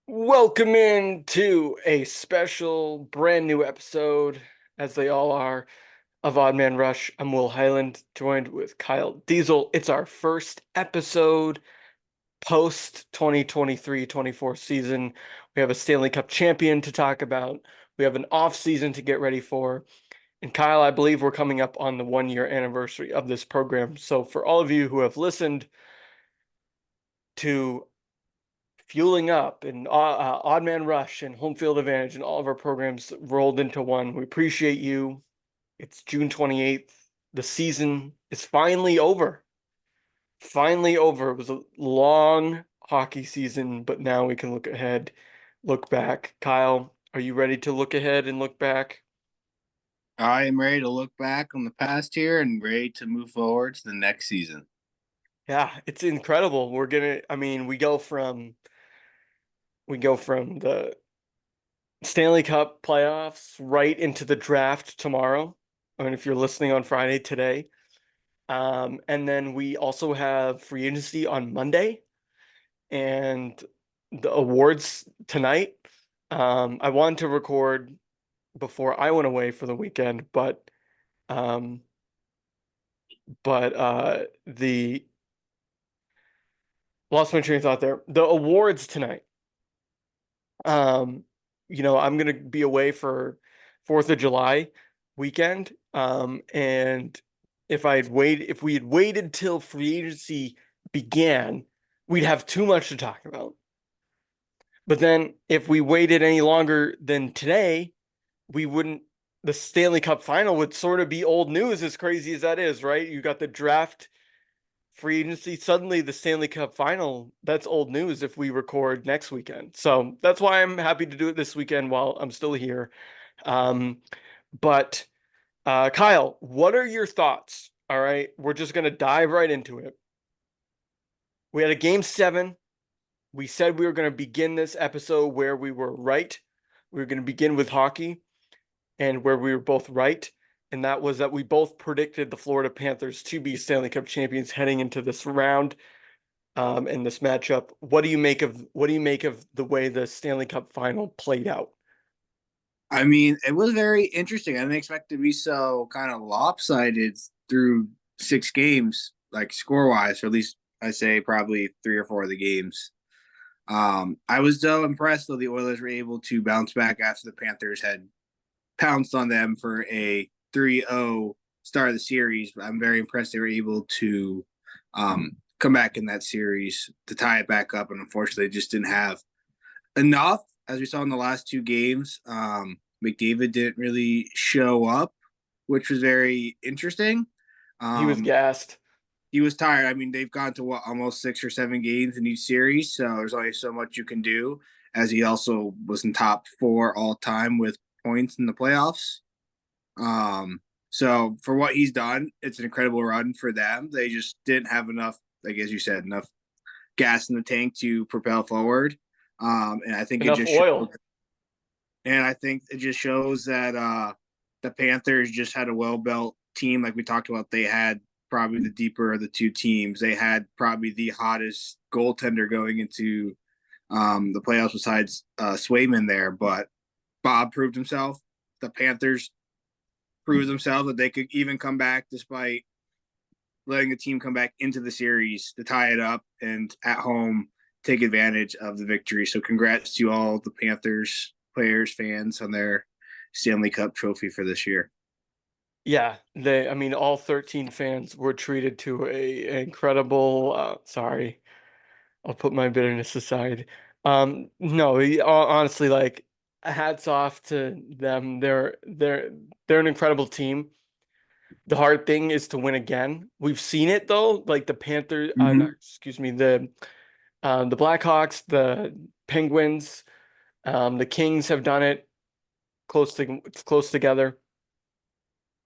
Welcome in to a special brand new episode, as they all are, of Odd Man Rush. I'm Will Highland, joined with Kyle Diezel. It's our first episode post 2023-24 season. We have a Stanley Cup champion to talk about. We have an off season to get ready for. And Kyle, I believe we're coming up on the 1 year anniversary of this program. So for all of you who have listened to Fueling Up and Odd Man Rush and Home Field Advantage and all of our programs rolled into one. We appreciate you. It's June 28th. The season is finally over. Finally over. It was a long hockey season, but now we can look ahead, look back. Kyle, are you ready to look ahead and look back? I am ready to look back on the past here and ready to move forward to the next season. Yeah, it's incredible. We go from the Stanley Cup playoffs right into the draft tomorrow. I mean, if you're listening on Friday today. And then we also have free agency on Monday and the awards tonight. I wanted to record before I went away for the weekend, um, but the lost my train of thought there. The awards tonight. Um, I'm gonna be away for 4th of July weekend. And if we had waited till free agency began, we'd have too much to talk about. But then if we waited any longer than today, we wouldn't the Stanley Cup final would sort of be old news, as crazy as that is, right? You got the draft, free agency, suddenly the Stanley Cup final, that's old news if we record next weekend. So that's why I'm happy to do it this weekend while I'm still here. Um, but Kyle, what are your thoughts? All right, we're just gonna dive right into it. We had a game 7. We said we were going to begin this episode where we were right. We were going to begin with hockey and where we were both right. And that was that we both predicted the Florida Panthers to be Stanley Cup champions heading into this round, in this matchup. What do you make of the way the Stanley Cup final played out? I mean, it was very interesting. I didn't expect it to be so kind of lopsided through 6 games, like score wise, or at least I say probably 3 or 4 of the games. I was so impressed though the Oilers were able to bounce back after the Panthers had pounced on them for a 3-0 start of the series. I'm very impressed they were able to come back in that series to tie it back up, and unfortunately, just didn't have enough. As we saw in the last 2 games, McDavid didn't really show up, which was very interesting. He was Um, gassed. he was tired. I mean, they've gone to what, almost 6 or 7 games in each series, so there's only so much you can do. As he also was in top 4 all time with points in the playoffs. So for what he's done, it's an incredible run for them. They just didn't have enough, like as you said, enough gas in the tank to propel forward. And I think it Enough just showed, oil. and I think it just shows that the Panthers just had a well built team, like we talked about. They had probably the deeper of the 2 teams. They had probably the hottest goaltender going into the playoffs besides Swayman there, but Bob proved himself. The Panthers proved themselves that they could even come back despite letting the team come back into the series to tie it up and at home take advantage of the victory. So congrats to all the Panthers players, fans on their Stanley Cup trophy for this year. Yeah, all 13 fans were treated to a incredible, sorry, I'll put my bitterness aside. No, honestly, like hats off to them. They're an incredible team. The hard thing is to win again. We've seen it though, like the Panthers, no, Mm-hmm. excuse me, the Blackhawks, the Penguins, the Kings have done it close together.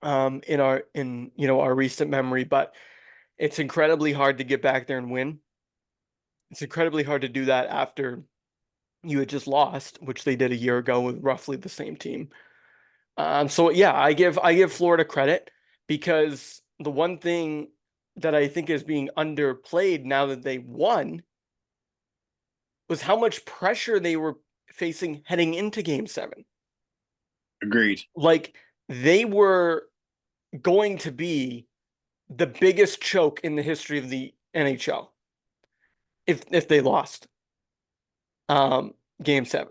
In our recent memory, but it's incredibly hard to get back there and win. It's incredibly hard to do that after you had just lost, which they did a year ago with roughly the same team. So yeah, I give Florida credit because the one thing that I think is being underplayed now that they won was how much pressure they were facing heading into game 7. Agreed. Like they were going to be the biggest choke in the history of the NHL if they lost um game 7.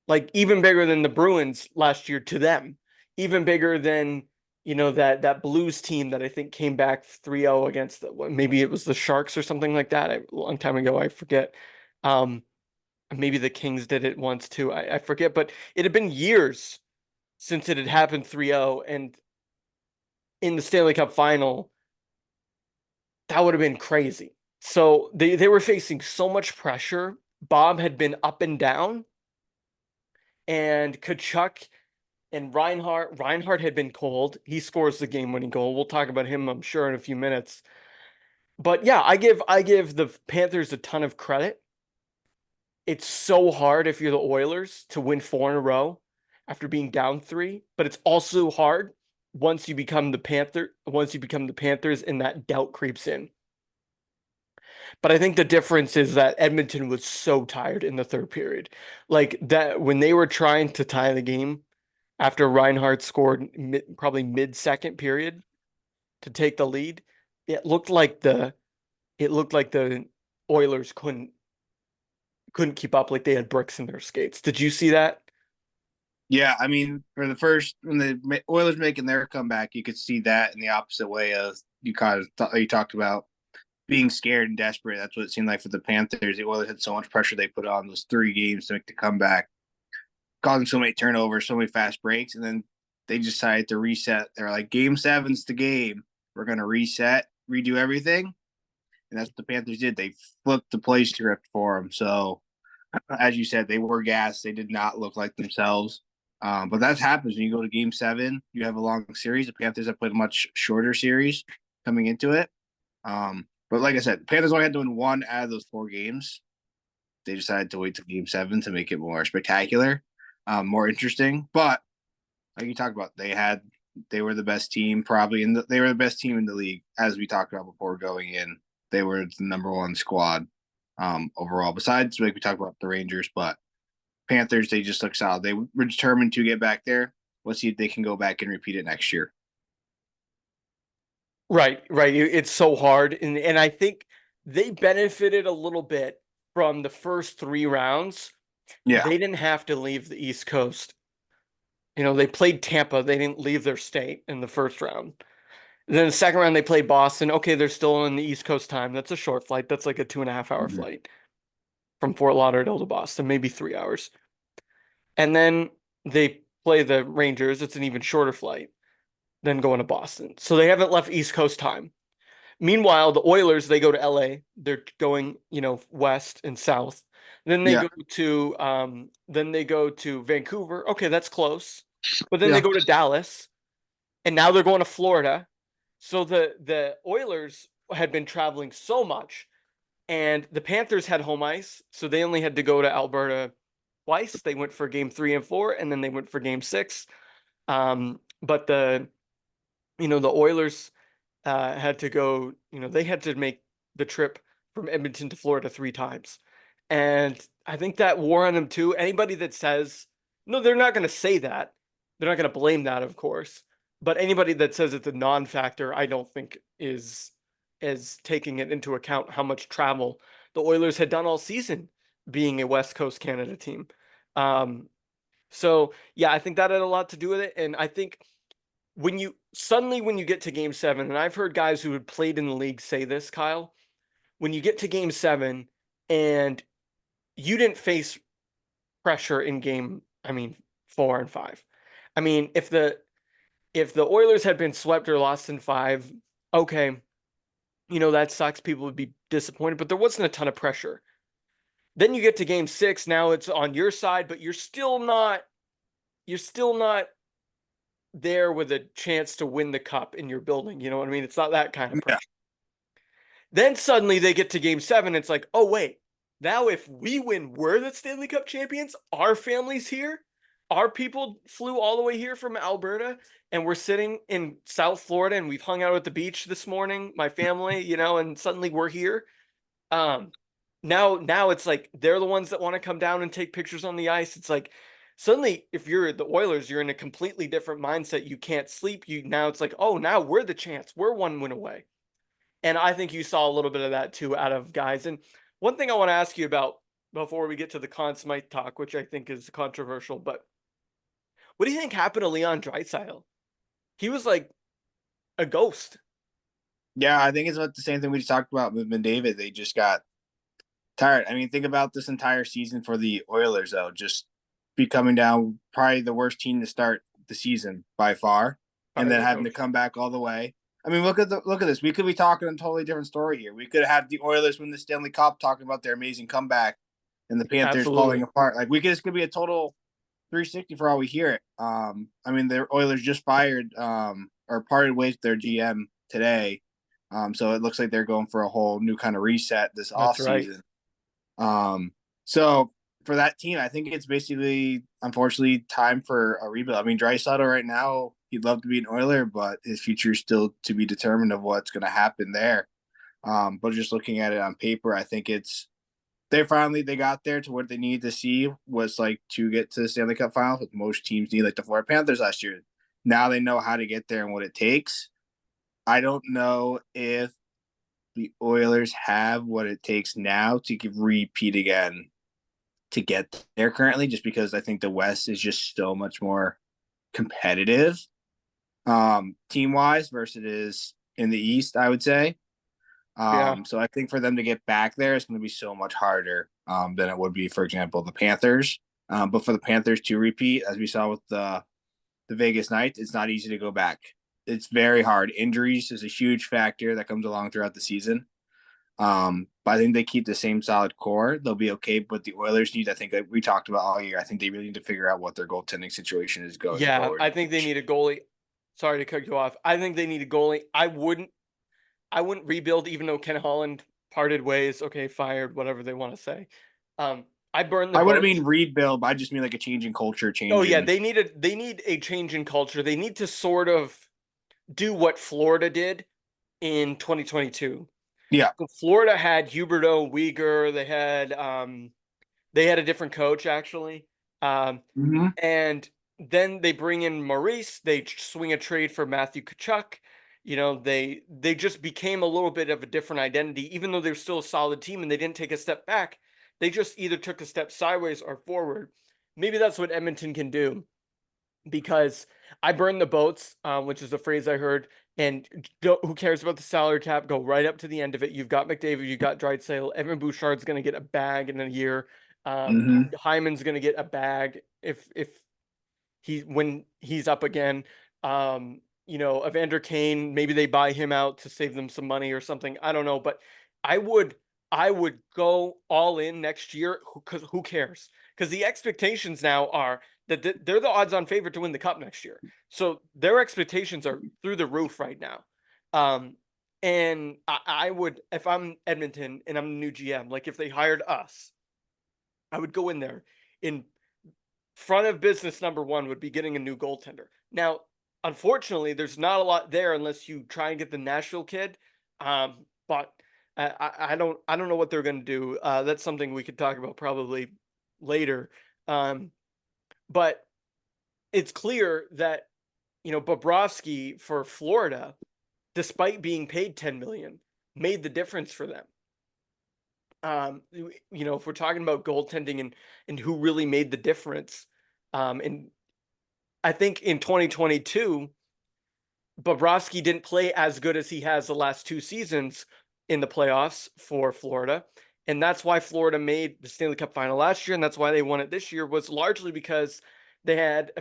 Like even bigger than the Bruins last year to them. Even bigger than that Blues team that I think came back 3-0 against maybe it was the Sharks or something like that a long time ago, I forget. Um maybe the Kings did it once too. I forget, but it had been years since it had happened 3-0, and in the Stanley Cup Final, that would have been crazy. So they were facing so much pressure. Bob had been up and down, and Kachuk and Reinhardt had been cold. He scores the game-winning goal. We'll talk about him, I'm sure, in a few minutes. But yeah, I give the Panthers a ton of credit. It's so hard if you're the Oilers to win 4 in a row after being down 3, but it's also hard once you become the Panthers and that doubt creeps in. But I think the difference is that Edmonton was so tired in the third period. Like that when they were trying to tie the game after Reinhardt scored probably mid-second period to take the lead, it looked like the Oilers couldn't keep up, like they had bricks in their skates. Did you see that? Yeah, I mean, for the first when the Oilers making their comeback, you could see that in the opposite way of you talked about being scared and desperate. That's what it seemed like for the Panthers. The Oilers had so much pressure they put on those 3 games to make the comeback, causing so many turnovers, so many fast breaks, and then they decided to reset. They're like, Game 7's the game. We're gonna reset, redo everything, and that's what the Panthers did. They flipped the play script for them. So, as you said, they were gassed. They did not look like themselves. But that happens when you go to Game 7. You have a long series. The Panthers have played a much shorter series coming into it. But like I said, the Panthers only had to win 1 out of those 4 games. They decided to wait till Game 7 to make it more spectacular, more interesting. But like you talked about, they were the best team probably, they were the best team in the league as we talked about before going in. They were the number 1 squad overall. Besides, like we talked about the Rangers, but Panthers, they just look solid. They were determined to get back there. Let's see if they can go back and repeat it next year. Right, right. It's so hard, and I think they benefited a little bit from the first 3 rounds. Yeah. They didn't have to leave the East Coast. They played Tampa. They didn't leave their state in the first round. And then the second round, they played Boston. Okay, they're still in the East Coast time. That's a short flight. That's like a 2.5 hour Mm-hmm. flight from Fort Lauderdale to Boston, maybe 3 hours. And then they play the Rangers. It's an even shorter flight than going to Boston. So they haven't left East Coast time. Meanwhile, the Oilers, they go to LA. They're going, west and south. Then they Yeah. go to Vancouver. Okay, that's close. But then they Yeah. go to Dallas, and now they're going to Florida. So the Oilers had been traveling so much, and the Panthers had home ice, so they only had to go to Alberta twice. They went for game 3 and 4, and then they went for game 6. But the Oilers had to go, they had to make the trip from Edmonton to Florida 3 times. And I think that wore on them too. Anybody that says, no, they're not going to say that. They're not going to blame that, of course. But anybody that says it's a non-factor, I don't think is taking it into account how much travel the Oilers had done all season being a West Coast Canada team. So yeah, I think that had a lot to do with it. And I think when you get to game 7, and I've heard guys who had played in the league say this, Kyle, when you get to game 7 and you didn't face pressure in I mean, 4 and 5. I mean, if the Oilers had been swept or lost in 5, okay, that sucks. People would be disappointed, but there wasn't a ton of pressure. Then you get to game 6, now it's on your side, but you're still not there with a chance to win the cup in your building. You know what I mean? It's not that kind of Yeah. pressure. Then suddenly they get to game 7. It's like, oh, wait, now if we win, we're the Stanley Cup champions. Our family's here. Our people flew all the way here from Alberta, and we're sitting in South Florida, and we've hung out at the beach this morning, my family, and suddenly we're here. now it's like they're the ones that want to come down and take pictures on the ice. It's like suddenly if you're the Oilers, you're in a completely different mindset. You can't sleep. You now it's like, oh, now we're the chance. We're one win away. And I think you saw a little bit of that too out of guys. And one thing I want to ask you about before we get to the Conn Smythe talk, which I think is controversial, but what do you think happened to Leon Draisaitl? He was like a ghost. Yeah, I think it's about the same thing we just talked about with McDavid. They just got tired. I mean, think about this entire season for the Oilers, though. Just be coming down, probably the worst team to start the season by far, and Fired then their having to coach. come back all the way. I mean, look at this. We could be talking a totally different story here. We could have had the Oilers win the Stanley Cup, talking about their amazing comeback, and the Panthers falling Absolutely. apart. Like this could be a total 360 for all we hear it. I mean, the Oilers just fired or parted ways with their GM today. So it looks like they're going for a whole new kind of reset this That's off right. season. So for that team, I think it's basically, unfortunately, time for a rebuild. I mean, Draisaitl right now, he'd love to be an Oiler, but his future is still to be determined of what's going to happen there. But just looking at it on paper, I think it's they got there to what they needed to see was like to get to the Stanley Cup Final, what most teams need, like the Florida Panthers last year. Now they know how to get there and what it takes. I don't know if the Oilers have what it takes now to repeat again to get there currently, just because I think the West is just so much more competitive team wise versus it is in the East, I would say. Yeah. So I think for them to get back there, it's going to be so much harder than it would be, for example, the Panthers. But for the Panthers to repeat, as we saw with the Vegas Knights, it's not easy to go back. It's very hard. Injuries is a huge factor that comes along throughout the season. But I think they keep the same solid core. They'll be okay. But the Oilers need, I think, like we talked about all year, I think they really need to figure out what their goaltending situation is going Yeah, forward. I think they need a goalie. Sorry to cut you off. I think they need a goalie. I wouldn't rebuild even though Ken Holland parted ways, okay, fired, whatever they want to say. I burned the I wouldn't boats. mean rebuild, but I just mean like a change in culture, Oh change yeah, in they need a change in culture. They need to sort of do what Florida did in 2022. yeah. So Florida had Huberto Uyghur, they had a different coach actually. Um, Mm-hmm. and then they bring in Maurice, they swing a trade for Matthew Tkachuk. They just became a little bit of a different identity, even though they're still a solid team and they didn't take a step back. They just either took a step sideways or forward. Maybe that's what Edmonton can do because I burn the boats, which is a phrase I heard. And who cares about the salary cap? Go right up to the end of it. You've got McDavid, you've got Draisaitl. Evan Bouchard's going to get a bag in a year. Mm-hmm. Hyman's going to get a bag if when he's up again. Evander Kane, maybe they buy him out to save them some money or something. I don't know, but I would I would go all in next year because who cares? Because the expectations now are that they're the odds-on favorite to win the cup next year. So their expectations are through the roof right now. Um, and I would, if I'm Edmonton and I'm the new GM, like if they hired us, I would go in there in front of business number one would be getting a new goaltender. Now, unfortunately, there's not a lot there unless you try and get the Nashville kid. But I don't know what they're going to do. That's something we could talk about probably later. Um, but it's clear that Bobrovsky for Florida, despite being paid 10 million, made the difference for them. If we're talking about goaltending and who really made the difference, and I think in 2022, Bobrovsky didn't play as good as he has the last two seasons in the playoffs for Florida. And that's why Florida made the Stanley Cup final last year. And that's why they won it this year, was largely because they had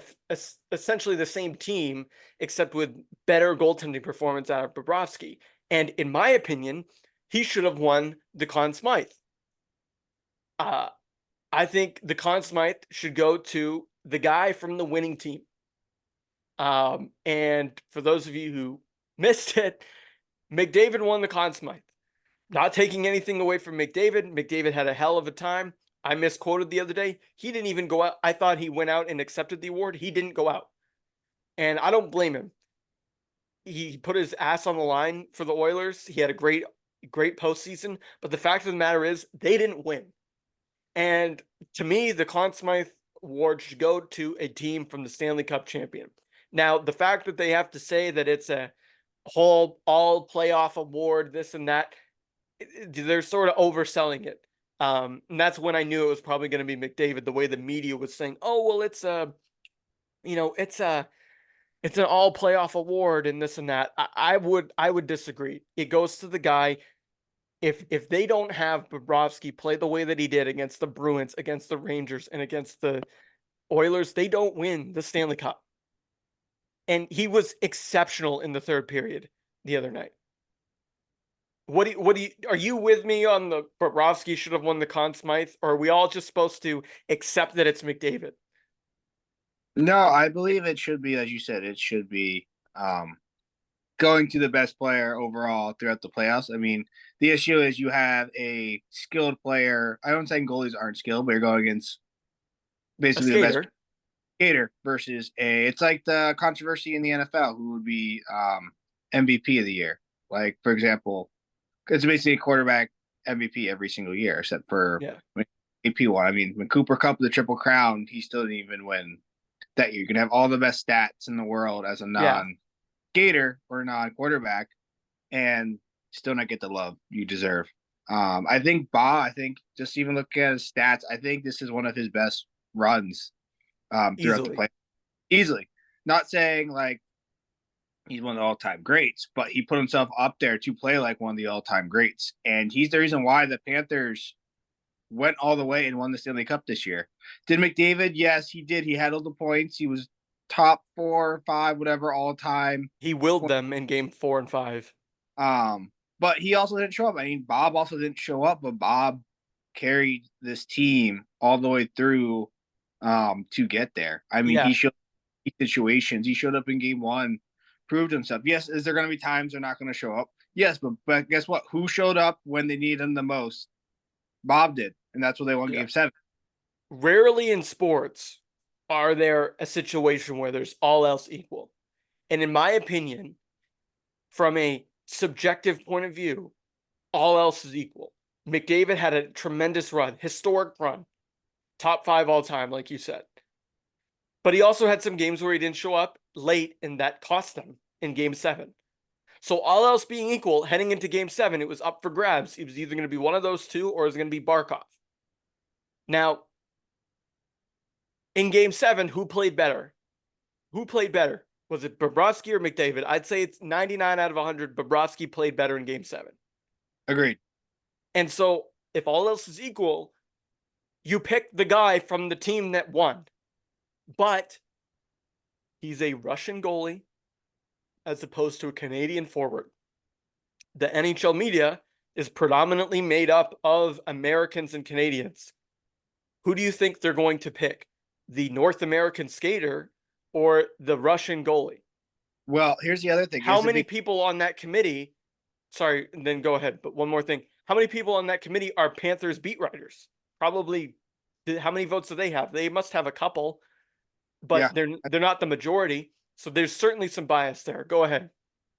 essentially the same team, except with better goaltending performance out of Bobrovsky. And in my opinion, he should have won the Conn Smythe. Uh, I think the Conn Smythe should go to the guy from the winning team. And for those of you who missed it, McDavid won the Conn Smythe. Not taking anything away from McDavid. McDavid had a hell of a time. I misquoted the other day. He didn't even go out. I thought he went out and accepted the award. He didn't go out. And I don't blame him. He put his ass on the line for the Oilers. He had a great postseason, but the fact of the matter is they didn't win. And to me, the Conn Smythe Award should go to a team from the Stanley Cup champion. Now, the fact that they have to say that it's a whole all playoff award, this and that, they're sort of overselling it. And that's when I knew it was probably going to be McDavid. The way the media was saying, "Oh, well, it's a, it's an all playoff award and this and that." I would disagree. It goes to the guy. If they don't have Bobrovsky play the way that he did against the Bruins, against the Rangers, and against the Oilers, they don't win the Stanley Cup. And he was exceptional in the third period the other night. Are you with me on the Bobrovsky should have won the Conn Smythe, or are we all just supposed to accept that it's McDavid? No, I believe it should be, as you said, it should be going to the best player overall throughout the playoffs. I mean, the issue is you have a skilled player. I don't say goalies aren't skilled, but you're going against A basically the best skater. skater versus a. It's like the controversy in the NFL who would be MVP of the year. Like for example, it's basically a quarterback MVP every single year, except for Yeah. AP one. I mean, when Cooper Cup the Triple Crown, he still didn't even win that year. You can have all the best stats in the world as a Yeah. non-skater or non-quarterback, and still not get the love you deserve. I think Ba. I think just even looking at his stats, I think this is one of his best runs throughout the Easily. play. Easily, not saying like he's one of the all-time greats, but he put himself up there to play like one of the all-time greats, and he's the reason why the Panthers went all the way and won the Stanley Cup this year. Did McDavid? Yes, he did. He had all the points. He was top 4 or 5, whatever, all time. He willed them in game 4 and 5. But he also didn't show up. I mean, Bob also didn't show up, but Bob carried this team all the way through to get there. I mean, Yeah. he showed situations. He showed up in game 1, proved himself. Yes, is there going to be times they're not going to show up? Yes, but guess what? Who showed up when they needed him the most? Bob did, and that's what they won Yeah. game 7. Rarely in sports are there a situation where there's all else equal. And in my opinion, from a subjective point of view, all else is equal. McDavid had a tremendous run, historic run, top 5 all time, like you said. But he also had some games where he didn't show up late, and that cost them in game 7. So all else being equal, heading into game 7, it was up for grabs. It was either going to be one of those two or it was going to be Barkov. Now, in game 7, who played better? Who played better? Was it Bobrovsky or McDavid? I'd say it's 99 out of 100. Bobrovsky played better in game 7. Agreed. And so if all else is equal, you pick the guy from the team that won. But he's a Russian goalie as opposed to a Canadian forward. The NHL media is predominantly made up of Americans and Canadians. Who do you think they're going to pick? The North American skater or the Russian goalie? Well, here's the other thing. How many people on that committee? Sorry, then go ahead. But one more thing. How many people on that committee are Panthers beat writers? Probably. How many votes do they have? They must have a couple, but Yeah, they're not the majority. So there's certainly some bias there. Go ahead.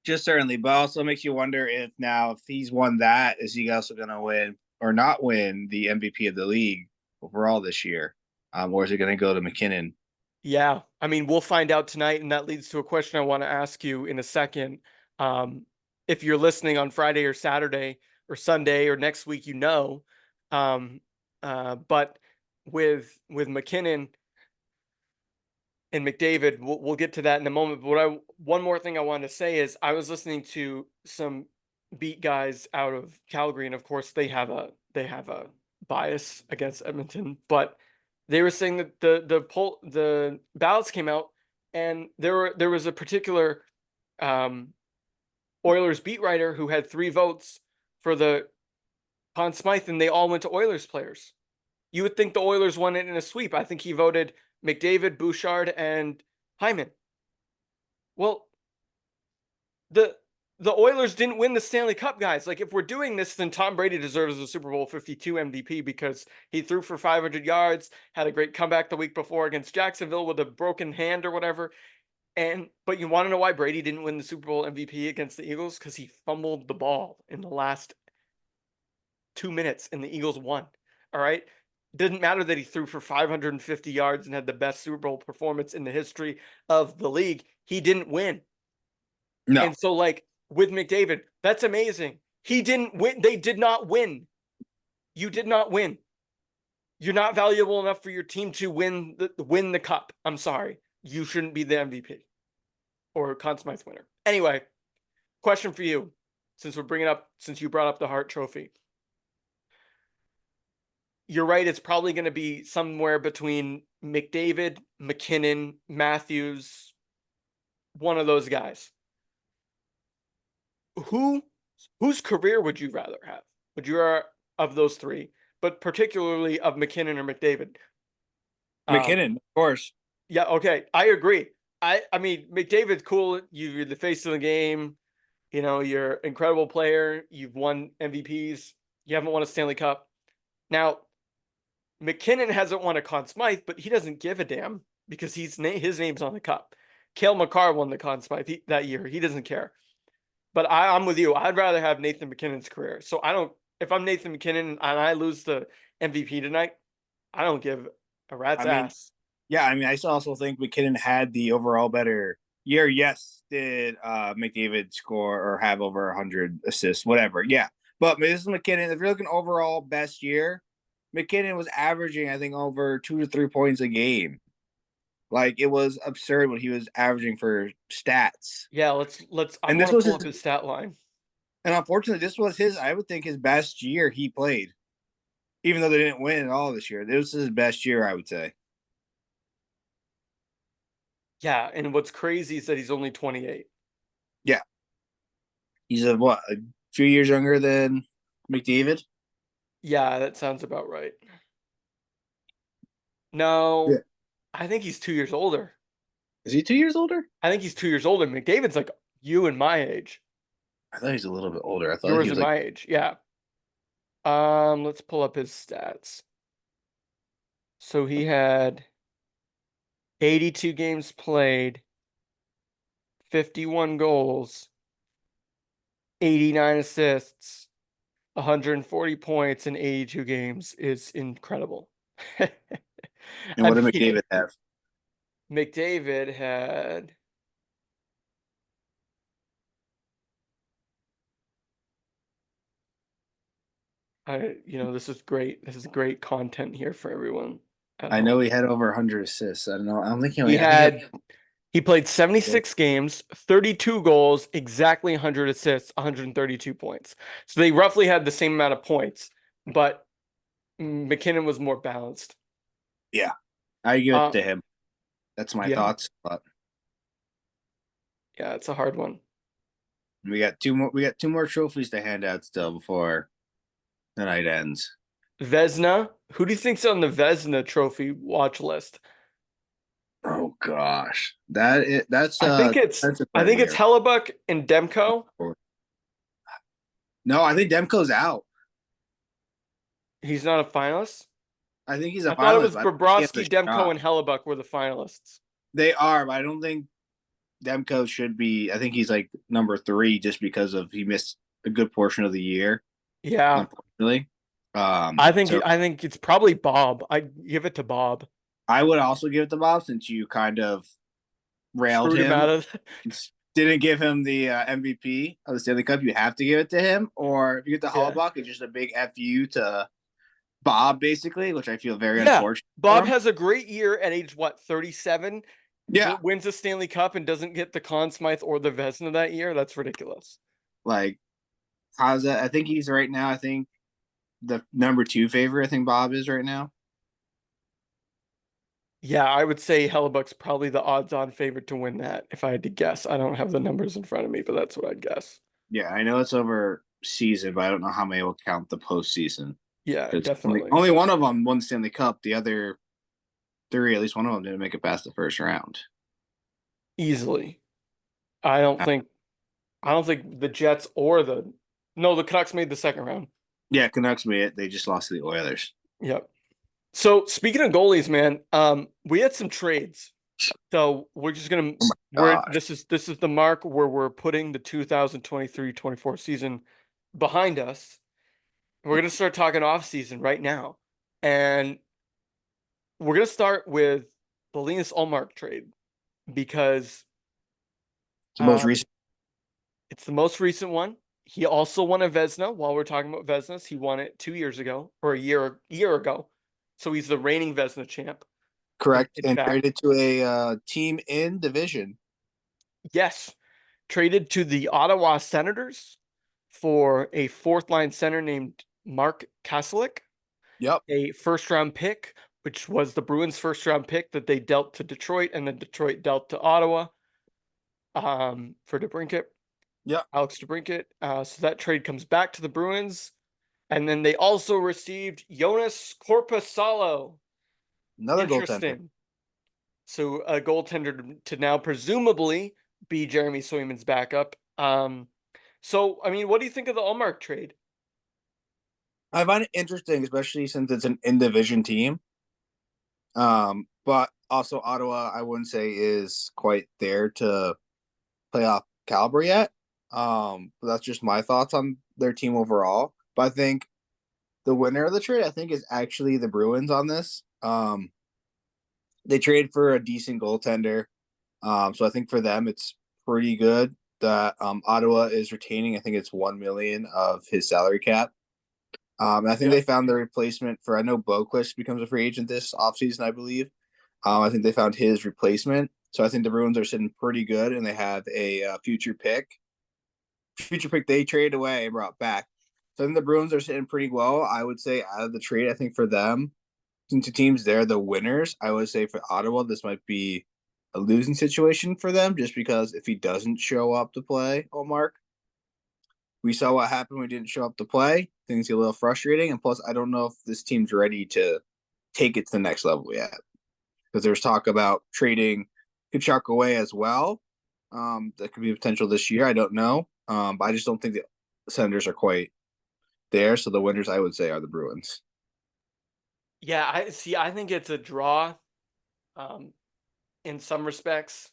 just certainly. But also makes you wonder if now, if he's won that, is he also going to win or not win the MVP of the league overall this year? Or is it going to go to McKinnon? Yeah, I mean, we'll find out tonight, and that leads to a question I want to ask you in a second. If you're listening on Friday or Saturday or Sunday or next week, um, but with McKinnon and McDavid, we'll get to that in a moment. But one more thing I wanted to say is I was listening to some beat guys out of Calgary, and of course they have a bias against Edmonton, but they were saying that the ballots came out, and there was a particular Oilers beat writer who had 3 votes for the Conn Smythe, and they all went to Oilers players. You would think the Oilers won it in a sweep. I think he voted McDavid, Bouchard, and Hyman. Well, the Oilers didn't win the Stanley Cup, guys. Like, if we're doing this, then Tom Brady deserves the Super Bowl 52 MVP because he threw for 500 yards, had a great comeback the week before against Jacksonville with a broken hand or whatever. But you want to know why Brady didn't win the Super Bowl MVP against the Eagles? Because he fumbled the ball in the last 2 minutes and the Eagles won. All right. Didn't matter that he threw for 550 yards and had the best Super Bowl performance in the history of the league. He didn't win. No. And so, like, with McDavid, that's amazing. He didn't win. They did not win. You did not win. You're not valuable enough for your team to win the cup. I'm sorry. You shouldn't be the MVP or Conn Smythe winner. Anyway, question for you, since you brought up the Hart Trophy. You're right. It's probably going to be somewhere between McDavid, McKinnon, Matthews, one of those guys. Whose career would you rather have? Would you of those three, but particularly of McKinnon or McDavid? McKinnon, of course. Yeah, okay. I agree. I mean, McDavid's cool. You're the face of the game. You know, you're an incredible player. You've won MVPs. You haven't won a Stanley Cup. Now, McKinnon hasn't won a Conn Smythe, but he doesn't give a damn because his name's on the cup. Cale Makar won the Conn Smythe that year. He doesn't care. But I'm with you. I'd rather have Nathan McKinnon's career. So if I'm Nathan McKinnon and I lose the MVP tonight, I don't give a rat's ass. Yeah, I mean, I also think McKinnon had the overall better year. Yes, did McDavid score or have over 100 assists, whatever. Yeah, but this is McKinnon. If you're looking overall best year, McKinnon was averaging, I think, over 2 to 3 points a game. Like, it was absurd what he was averaging for stats. Yeah, let's. I And want this to was pull up his stat line. And unfortunately, this was I would think, his best year he played. Even though they didn't win at all this year, this was his best year, I would say. Yeah, and what's crazy is that he's only 28. Yeah. He's a few years younger than McDavid? Yeah, that sounds about right. No, Yeah. I think he's 2 years older. Is he 2 years older? I think he's 2 years older. McDavid's like you and my age. I thought he was a little bit older. I thought Yours he was and like, my age. Yeah. Let's pull up his stats. So he had 82 games played, 51 goals, 89 assists, 140 points in 82 games is incredible. and I what did mean, McDavid have? McDavid had this is great. This is great content here for everyone at I know home. he had over 100 assists. I don't know. I don't think he He only. I think had he played 76 games, 32 goals, exactly 100 assists, 132 points. So they roughly had the same amount of points, but McKinnon was more balanced. yeah, I give it to him. That's my Yeah. thoughts. But Yeah, it's a hard one. we got two more. We got two more trophies to hand out still before the night ends. Vezina. Who do you think's on the Vezina trophy watch list? Oh gosh, that's I think it's Hellebuck and Demko. No, I think Demko's out. He's not a finalist. I think he's a I thought it finalist. was Bobrovsky, Demko, and Hellebuck were the finalists. They are, but I don't think Demko should be. I think he's like number 3 just because of he missed a good portion of the year. Yeah, unfortunately. I think it's probably Bob. I'd give it to Bob. I would also give it to Bob since you kind of railed Screwed him out of didn't give him the MVP of the Stanley Cup. You have to give it to him, or if you get the Hellebuck, it's just a big FU to Bob, basically, which I feel very unfortunate. Bob has a great year at age 37. Yeah, wins the Stanley Cup and doesn't get the Conn Smythe or the Vezina that year. That's ridiculous. Like, how's that? I think he's right now. I think the number 2 favorite. I think Bob is right now. Yeah, I would say Hellebuck's probably the odds-on favorite to win that. If I had to guess, I don't have the numbers in front of me, but that's what I'd guess. Yeah, I know it's over season, but I don't know how many will count the postseason. Yeah, definitely. Only one of them won Stanley Cup. The other 3, at least one of them, didn't make it past the first round. Easily. I don't think the Jets or the Canucks made the second round. Yeah, Canucks made it. They just lost to the Oilers. Yep. So speaking of goalies, man, we had some trades. So we're just gonna this is the mark where we're putting the 2023-24 season behind us. We're gonna start talking off season right now, and we're gonna start with the Linus Ullmark trade because The most um, recent. it's the most recent one. He also won a Vezina. While we're talking about Vezinas, he won it 2 years ago or a year ago. So he's the reigning Vezina champ. Correct, In and fact, traded to a team in division. yes, traded to the Ottawa Senators for a fourth line center named Mark Kaselik, Yep, a first round pick, which was the Bruins' first round pick that they dealt to Detroit, and then Detroit dealt to Ottawa for DeBrincat, yep. Alex DeBrincat. So that trade comes back to the Bruins. And then they also received Jonas Korpisalo. Another goaltender. Interesting. So a goaltender to now presumably be Jeremy Swayman's backup. So I mean, what do you think of the Allmark trade? I find it interesting, especially since it's an in division team. But also Ottawa, I wouldn't say is quite there to playoff caliber yet. But that's just my thoughts on their team overall. But I think the winner of the trade, I think, is actually the Bruins on this. They traded for a decent goaltender. So I think for them it's pretty good that Ottawa is retaining. I think it's 1 million of his salary cap. And I think Yeah. they found the replacement for. I know Boquist becomes a free agent this offseason, I believe. I think they found his replacement. So I think the Bruins are sitting pretty good, and they have a future pick. Future pick they traded away and brought back. So I think the Bruins are sitting pretty well. I would say out of the trade, I think for them, since the teams they're the winners, I would say for Ottawa, this might be a losing situation for them, just because if he doesn't show up to play, Omar, we saw what happened when he didn't show up to play. Things get a little frustrating, and plus, I don't know if this team's ready to take it to the next level yet, because there's talk about trading Kachuk away as well. That could be a potential this year. I don't know, but I just don't think the Senators are quite there. So the winners, I would say, are the Bruins. Yeah, I see. I think it's a draw um, in some respects.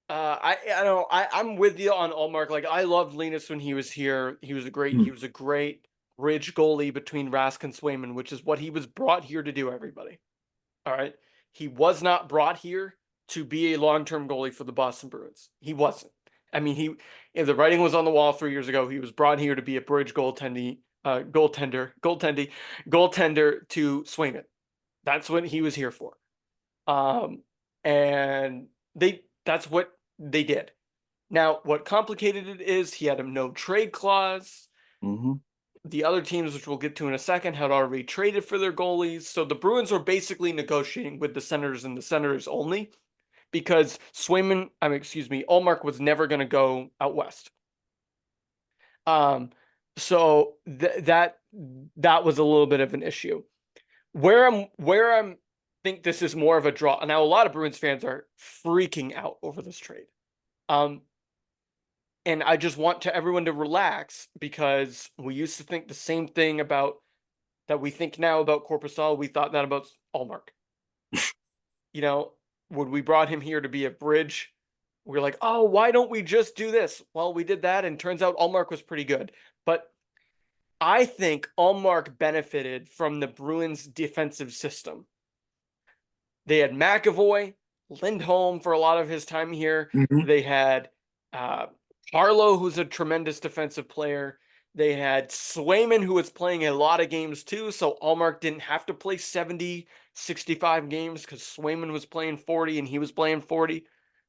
I don't. I'm with you on Allmark. Like I loved Linus when he was here. He was a great bridge goalie between Rask and Swayman, which is what he was brought here to do. Everybody. All right. He was not brought here to be a long-term goalie for the Boston Bruins. He wasn't. I mean, if the writing was on the wall 3 years ago, he was brought here to be a bridge goaltender to Swayman. That's what he was here for. And that's what they did. Now, what complicated it is he had a no trade clause. Mm-hmm. The other teams, which we'll get to in a second, had already traded for their goalies. So the Bruins were basically negotiating with the Senators and the Senators only because Ullmark was never going to go out west. So that was a little bit of an issue. Where I'm think this is more of a draw. Now, a lot of Bruins fans are freaking out over this trade. Um, and I just want everyone to relax because we used to think the same thing about that we think now about Corpusal. We thought that about Allmark. You know, when we brought him here to be a bridge, we are like, oh, why don't we just do this? Well, we did that, and turns out Allmark was pretty good. But I think Allmark benefited from the Bruins' defensive system. They had McAvoy, Lindholm for a lot of his time here. Mm-hmm. They had uh, Harlow, who's a tremendous defensive player. They had Swayman, who was playing a lot of games too. So Allmark didn't have to play 70, 65 games because Swayman was playing 40 and he was playing 40.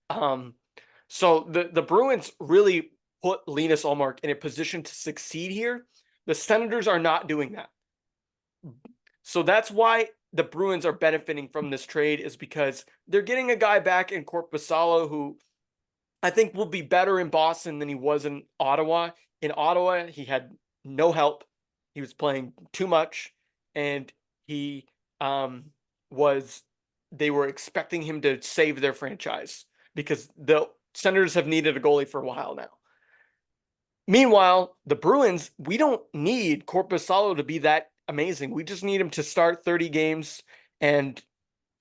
Um, so the Bruins really put Linus Allmark in a position to succeed here. The Senators are not doing that. So that's why the Bruins are benefiting from this trade is because they're getting a guy back in Korpisalo who I think will be better in Boston than he was in Ottawa. In Ottawa, he had no help. He was playing too much, and he was. They were expecting him to save their franchise because the Senators have needed a goalie for a while now. Meanwhile, the Bruins, we don't need Korpisalo to be that amazing. We just need him to start 30 games and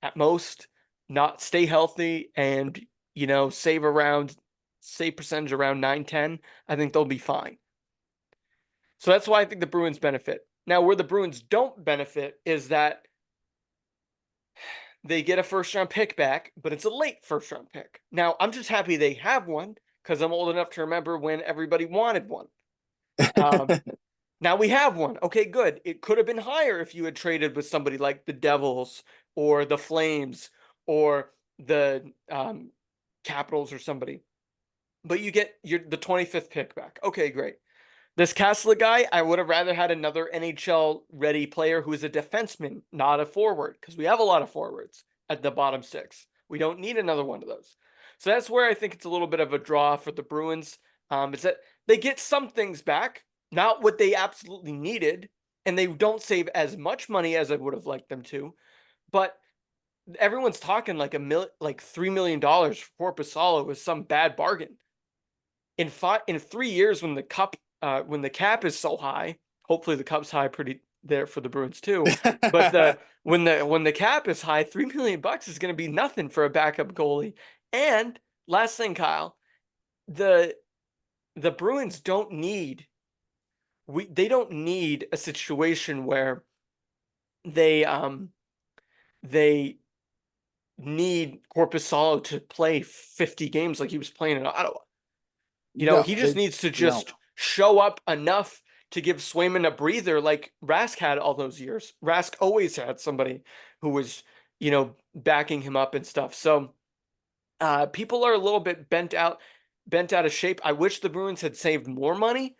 at most not stay healthy and, save percentage around 9-10. I think they'll be fine. So that's why I think the Bruins benefit. Now, where the Bruins don't benefit is that they get a first round pick back, but it's a late first round pick. Now, I'm just happy they have one because I'm old enough to remember when everybody wanted one. Um, Now we have one. Okay, good. It could have been higher if you had traded with somebody like the Devils or the Flames or the Capitals or somebody. But you get the 25th pick back. Okay, great. This Kessler guy, I would have rather had another NHL ready player who is a defenseman, not a forward, because we have a lot of forwards at the bottom six. We don't need another one of those. So that's where I think it's a little bit of a draw for the Bruins. Is that they get some things back, not what they absolutely needed, and they don't save as much money as I would have liked them to. But everyone's talking like like $3 million for Corpusalo is some bad bargain. In 3 years, when the cap is so high, hopefully the cup's high pretty there for the Bruins too. But the when the cap is high, $3 million is going to be nothing for a backup goalie. And last thing, Kyle, the the Bruins don't need they don't need a situation where they they need Corpusalo to play 50 games like he was playing in Ottawa. No, He just they needs to no. just show up enough to give Swayman a breather like Rask had all those years. Rask always had somebody who was, backing him up and stuff. So people are a little bit bent out of shape. I wish the Bruins had saved more money,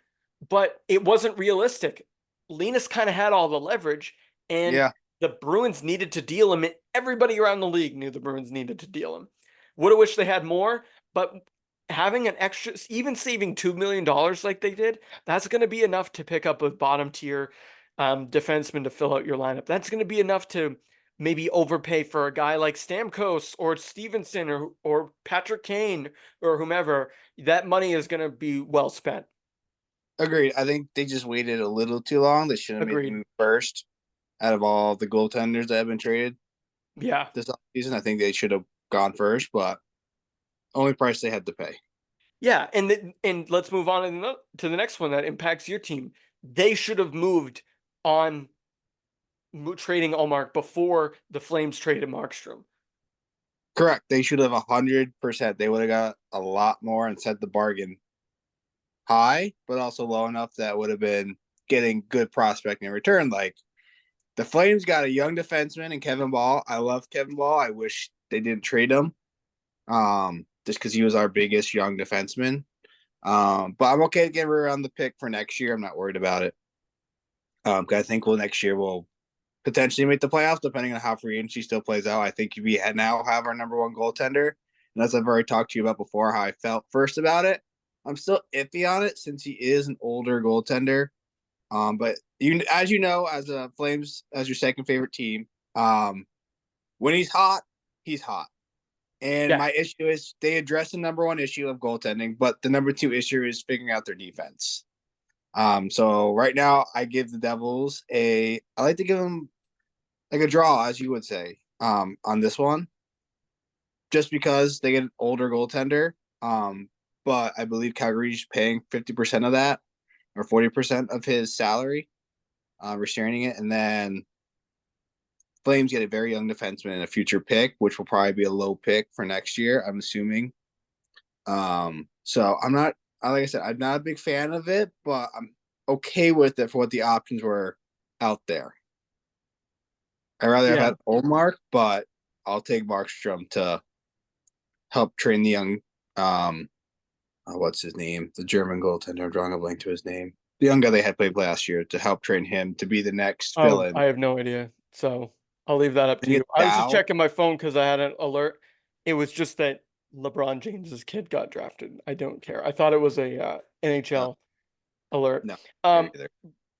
but it wasn't realistic. Linus kind of had all the leverage, and Yeah, the Bruins needed to deal him. And everybody around the league knew the Bruins needed to deal him. Would have wished they had more, but having an extra, even saving $2 million like they did, that's going to be enough to pick up a bottom tier defenseman to fill out your lineup. That's going to be enough to maybe overpay for a guy like Stamkos or Stevenson or Patrick Kane or whomever. That money is going to be well spent. agreed. I think they just waited a little too long. They should have made the Agreed. move first out of all the goaltenders that have been traded Yeah. this offseason. I think they should have gone first, but only price they had to pay. Yeah, and let's move on to the next one that impacts your team. They should have moved on trading Allmark before the Flames traded Markstrom. Correct. They should have 100%. They would have got a lot more and set the bargain high, but also low enough that would have been getting good prospect in return. Like the Flames got a young defenseman and Kevin Ball. I love Kevin Ball. I wish they didn't trade him. Just because he was our biggest young defenseman. But I'm okay to get rid on the pick for next year. I'm not worried about it. 'Cause I think next year we'll potentially make the playoffs, depending on how free agency still plays out. I think we now have our number one goaltender. And as I've already talked to you about before, how I felt first about it, I'm still iffy on it since he is an older goaltender. But as you know, as a Flames, as your second favorite team, when he's hot, he's hot. And Yeah. my issue is they address the number one issue of goaltending, but the number two issue is figuring out their defense. So right now I give the Devils I like to give them like a draw, as you would say, on this one, just because they get an older goaltender. But I believe Calgary's paying 50% of that or 40% of his salary, restraining it, and then Flames get a very young defenseman and a future pick, which will probably be a low pick for next year, I'm assuming. So I'm not, like I said, I'm not a big fan of it, but I'm okay with it for what the options were out there. I'd rather have Yeah. had Olmark, but I'll take Markstrom to help train the young, what's his name? The German goaltender. I'm drawing a blank to his name. The young guy they had played last year to help train him to be the next Oh, fill-in. I have no idea. So I'll leave that up I to think you. it's I was just Dow. checking my phone because I had an alert. It was just that LeBron James's kid got drafted. I don't care. I thought it was a Uh, NHL alert. no, Um, either.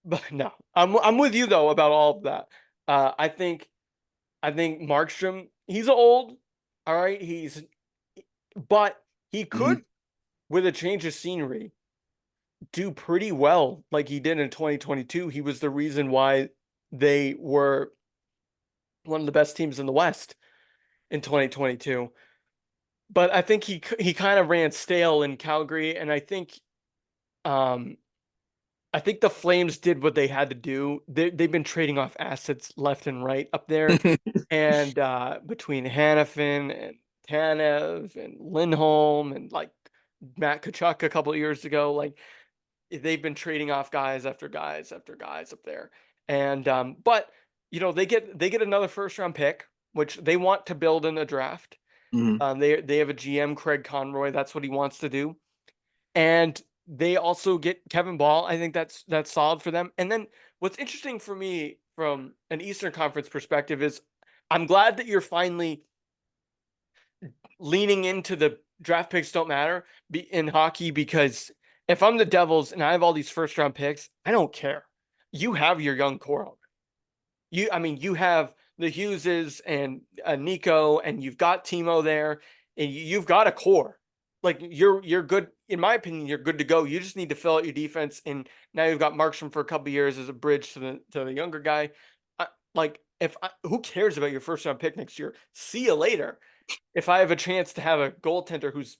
but no, I'm with you though about all of that. I think Markstrom, he's old. All right, but he Mm-hmm. could, with a change of scenery, do pretty well like he did in 2022. He was the reason why they were one of the best teams in the West in 2022. But I think he kind of ran stale in Calgary, and I think um I think the Flames did what they had to do. They've been trading off assets left and right up there, and between Hannafin and Tanev and Lindholm and like Matt Kachuk a couple of years ago, like they've been trading off guys after guys after guys up there. And but they get another first round pick, which they want to build in the draft. Mhm. They have a GM, Craig Conroy. That's what he wants to do. And they also get Kevin Ball. I think that's solid for them. And then what's interesting for me from an Eastern Conference perspective is I'm glad that you're finally leaning into the draft picks don't matter in hockey, because if I'm the Devils and I have all these first round picks, I don't care. You have your young core. I mean, you have the Hugheses and Nico, and you've got Timo there, and you've got a core. Like you're good, in my opinion. You're good to go. You just need to fill out your defense, and now you've got Markstrom for a couple years as a bridge to the younger guy. Like, who cares about your first round pick next year? See you later. If I have a chance to have a goaltender who's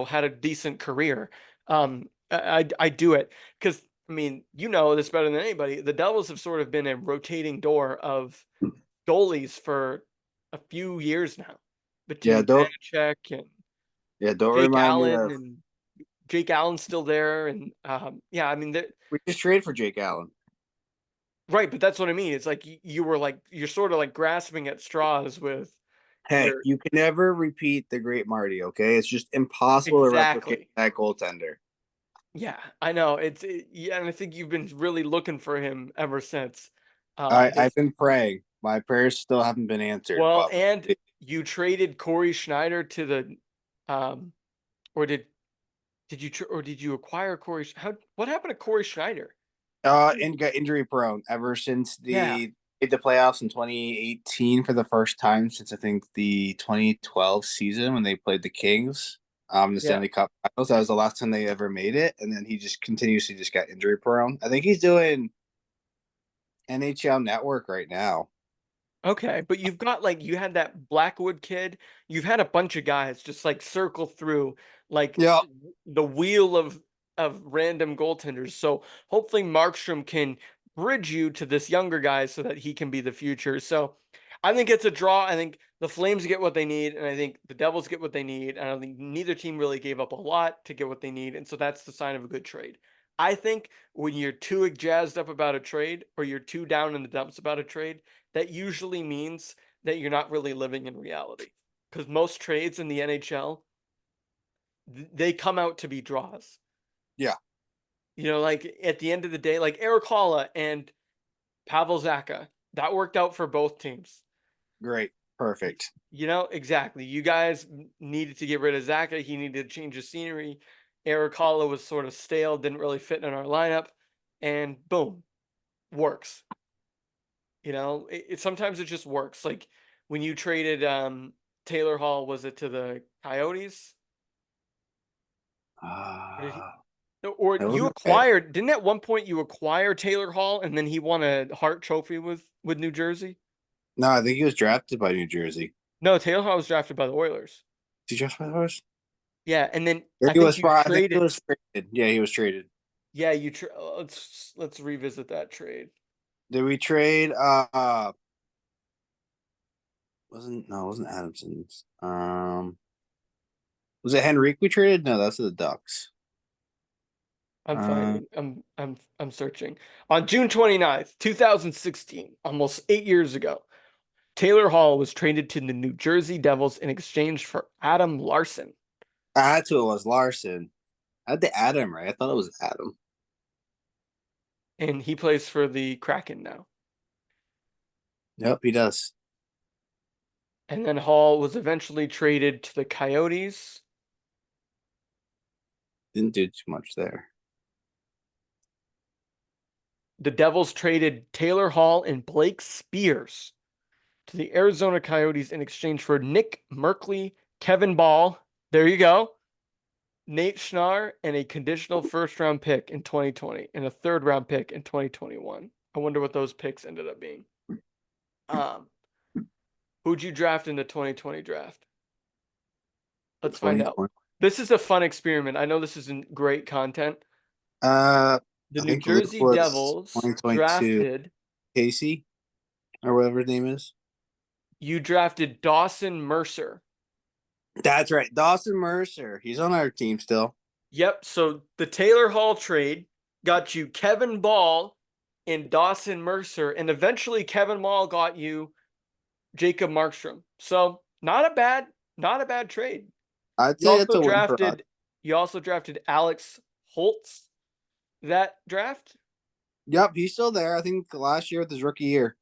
had a decent career, I do it, because I mean, this better than anybody. The Devils have sort of been a rotating door of goalies for a few years now, Yeah, between don't Vanacek and yeah, don't Jake remind me Allen, of and Jake Allen's still there, and yeah, I mean, we just traded for Jake Allen. right, but that's what I mean. It's like you were like you're sort of like grasping at straws with Hey, your you can never repeat the great Marty, okay? It's just impossible to replicate exactly. that goaltender. Yeah, I know. Yeah, and I think you've been really looking for him ever since. I've His been praying. My prayers still haven't been answered, Well, but and you traded Corey Schneider to the, um, or did you acquire Corey? What happened to Corey Schneider? and got injury prone ever since Yeah, the made the playoffs in 2018 for the first time since I think the 2012 season when they played the Kings, the yeah. Stanley Cup Finals. That was the last time they ever made it, and then he just continuously just got injury prone. I think he's doing NHL Network right now. Okay, but you've got like you had that Blackwood kid. You've had a bunch of guys just like circle through like Yeah, the wheel of random goaltenders. So hopefully Markstrom can bridge you to this younger guy so that he can be the future. So I think it's a draw. I think the Flames get what they need, and I think the Devils get what they need. I don't think neither team really gave up a lot to get what they need, and so that's the sign of a good trade. I think when you're too jazzed up about a trade or you're too down in the dumps about a trade, that usually means that you're not really living in reality. Because most trades in the NHL, they come out to be draws. yeah, Like at the end of the day, like Eric Halla and Pavel Zacha, that worked out for both teams. great, perfect. Exactly. You guys needed to get rid of Zacha. He needed to change the scenery. Eric Halla was sort of stale, didn't really fit in our lineup, and boom, works. Sometimes it just works. Like when you traded Taylor Hall, was it to the Coyotes? Or did he Uh, no, or that you wasn't okay. acquired, didn't at one point you acquire Taylor Hall and then he won a Hart Trophy with New Jersey? No, I think he was drafted by New Jersey. No, Taylor Hall was drafted by the Oilers. Did he draft by the Oilers? Yeah, and then Or I he think was. you I think he traded. was traded. Yeah, he was traded. Yeah, let's revisit that trade. Did we trade? Wasn't no, it wasn't Adamson's. Was it Henrique we traded? No, that's the Ducks. I'm Uh, finding. I'm searching. On June 29th, 2016, almost 8 years ago, Taylor Hall was traded to the New Jersey Devils in exchange for Adam Larson, I had to. It was Larson. I had the Adam right. I thought it was Adam. and he plays for the Kraken now. Yep, he does. And then Hall was eventually traded to the Coyotes. Didn't do too much there. The Devils traded Taylor Hall and Blake Spears to the Arizona Coyotes in exchange for Nick Merkley, Kevin Ball. There you go. Nate Schnarr, and a conditional first round pick in 2020 and a third round pick in 2021. I wonder what those picks ended up being. Um, who'd you draft in the 2020 draft? Let's find out. 2020. This is a fun experiment. I know this isn't great content. The I New think Luke Jersey was Devils 2022. drafted, Casey or whatever his name is. you drafted Dawson Mercer. That's right. Dawson Mercer. He's on our team still. Yep. So the Taylor Hall trade got you Kevin Ball and Dawson Mercer, and eventually Kevin Ball got you Jacob Markstrom. So not a bad trade. I'd You say it's also a win for us. drafted you also drafted Alex Holtz that draft. Yep, he's still there. I think last year with his rookie year.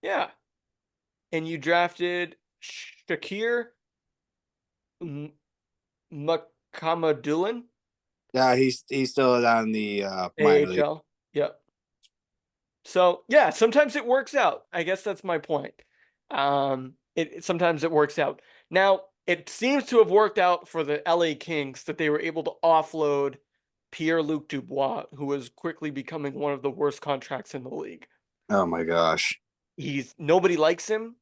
Yeah. And you drafted Shakir Makamadulin, Yeah, he's still down in the minor league. AHL. Yep. So yeah, sometimes it works out. I guess that's my point. Sometimes it works out. Now it seems to have worked out for the LA Kings that they were able to offload Pierre-Luc Dubois, who was quickly becoming one of the worst contracts in the league. Oh my gosh. Nobody likes him.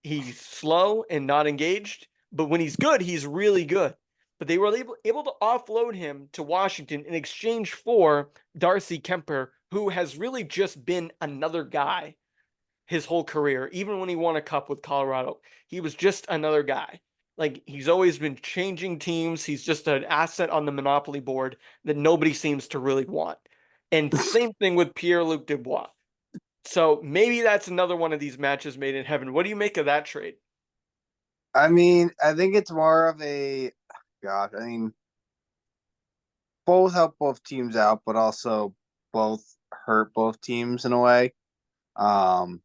He's slow and not engaged, but when he's good, he's really good. But they were able to offload him to Washington in exchange for Darcy Kemper, who has really just been another guy his whole career. Even when he won a cup with Colorado, he was just another guy. Like, he's always been changing teams. He's just an asset on the monopoly board that nobody seems to really want. And same thing with Pierre-Luc Dubois. So maybe that's another one of these matches made in heaven. What do you make of that trade? I mean, I think it's more of a gosh, I mean, both help both teams out, but also both hurt both teams in a way. Um,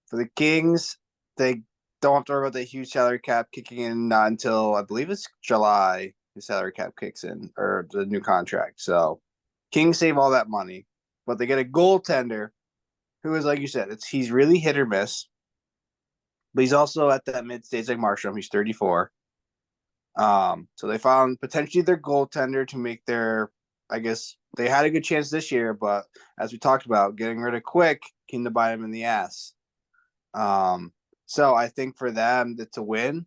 for the Kings, they don't have to worry about the huge salary cap kicking in not until I believe it's July. The salary cap kicks in or the new contract. So Kings save all that money, but they get a goaltender who is like you said, he's really hit or miss, but he's also at that mid stage like Marshall. He's 34. So they found potentially their goaltender to make their. I guess they had a good chance this year, but as we talked about, getting rid of Quick came to bite him in the ass. So I think for them it's a win.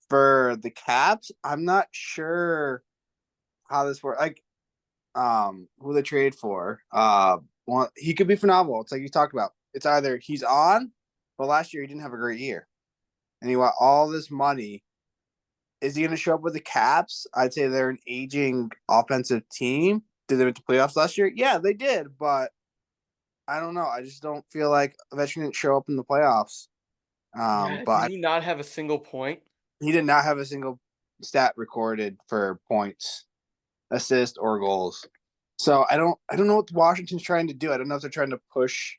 For the Caps, I'm not sure how this works. Like, who they trade for? He could be phenomenal. It's like you talked about. It's either he's on, but last year he didn't have a great year, and he want all this money. Is he going to show up with the Caps? I'd say they're an aging offensive team. Did they make the playoffs last year? Yeah, they did, but I don't know. I just don't feel like Ovechkin didn't show up in the playoffs. Yeah, did But he not have a single point? he did not have a single stat recorded for points, assists, or goals. So I don't know what Washington's trying to do. I don't know if they're trying to push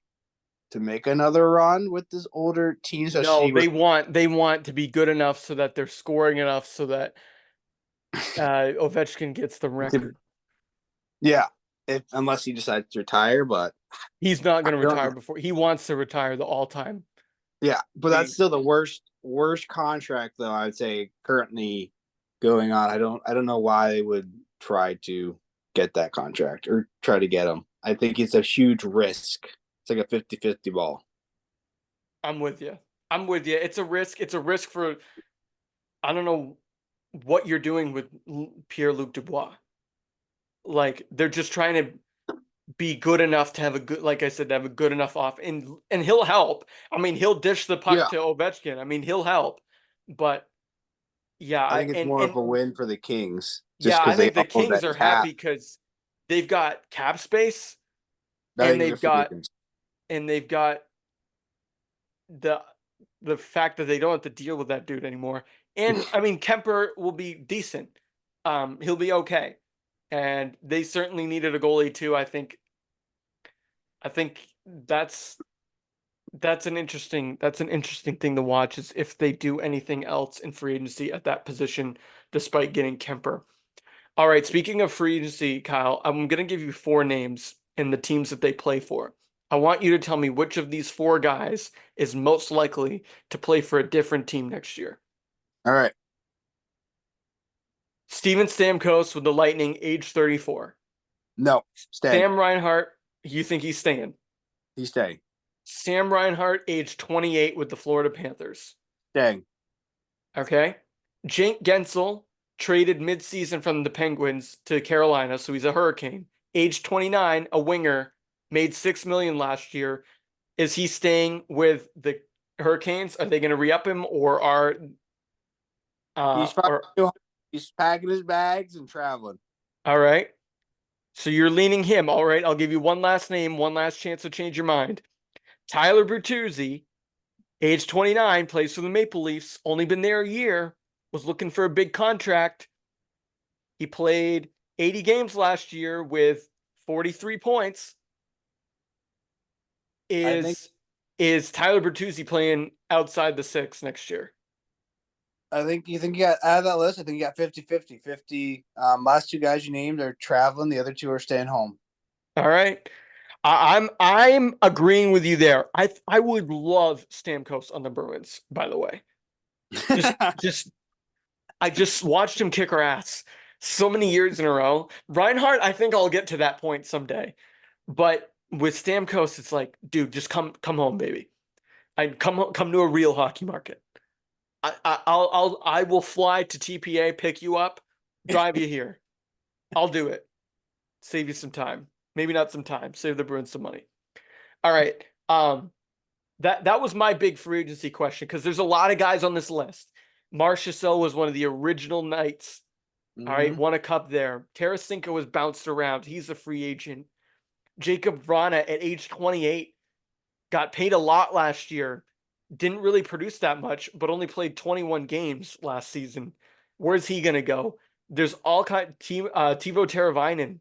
to make another run with this older team, No, especially with they want to be good enough so that they're scoring enough so that Ovechkin gets the record. yeah. If unless he decides to retire, but He's not I going to don't retire know. before he wants to retire the all-time. Yeah, but I that's mean, still the worst contract though. I would say currently going on. I don't know why they would try to get that contract or try to get him. I think it's a huge risk. It's like a 50-50 ball. I'm with you. I'm with you. It's a risk. It's a risk for I don't know what you're doing with Pierre-Luc Dubois. Like they're just trying to be good enough to have a good, like I said, to have a good enough off, and he'll help. I mean, he'll dish the puck Yeah, to Ovechkin. I mean, he'll help. But yeah, I I think it's more of and a win for the Kings yeah, just I because they think the upload Kings that are cap. happy because they've got cap space I and think they're free agents. they've got the the fact that they don't have to deal with that dude anymore. And I mean, Kemper will be decent. He'll be okay. And they certainly needed a goalie too. I think that's an interesting thing to watch is if they do anything else in free agency at that position, despite getting Kemper. All right, speaking of free agency, Kyle, I'm gonna give you four names and the teams that they play for. I want you to tell me which of these four guys is most likely to play for a different team next year. All right, Steven Stamkos with the Lightning, age 34. no, staying. Sam Reinhart, you think he's staying? He's staying. Sam Reinhart, age 28 with the Florida Panthers. Staying. Okay. Jake Gensel, traded midseason from the Penguins to Carolina, so he's a Hurricane. Age 29, a winger, made $6 million last year. Is he staying with the Hurricanes? Are they going to re-up him, or are He's or he's packing his bags and traveling. all right? So you're leaning him. All right, I'll give you one last name, one last chance to change your mind. Tyler Bertuzzi, age 29, plays for the Maple Leafs, only been there a year, was looking for a big contract. He played 80 games last year with 43 points. I think Is Tyler Bertuzzi playing outside the six next year? you think you got out of that list, I think you got 50-50. 50 last two guys you named are traveling, the other two are staying home. All right. I'm agreeing with you there. I would love Stamkos on the Bruins, by the way. Just I just watched him kick our ass so many years in a row. Reinhardt, I think I'll get to that point someday. But with Stamkos, it's like, dude, just come home, baby. I come to a real hockey market. I will fly to TPA, pick you up, drive you here. I'll do it. Save you some time. Maybe not some time. Save the Bruins some money. All right. That was my big free agency question because there's a lot of guys on this list. Marchessault was one of the original Knights. All right, won a cup there. Tarasenko was bounced around. He's a free agent. Jacob Vrana at age 28 got paid a lot last year. Didn't really produce that much, but only played 21 games last season. Where's he gonna go? There's all kind. Teuvo Teravainen,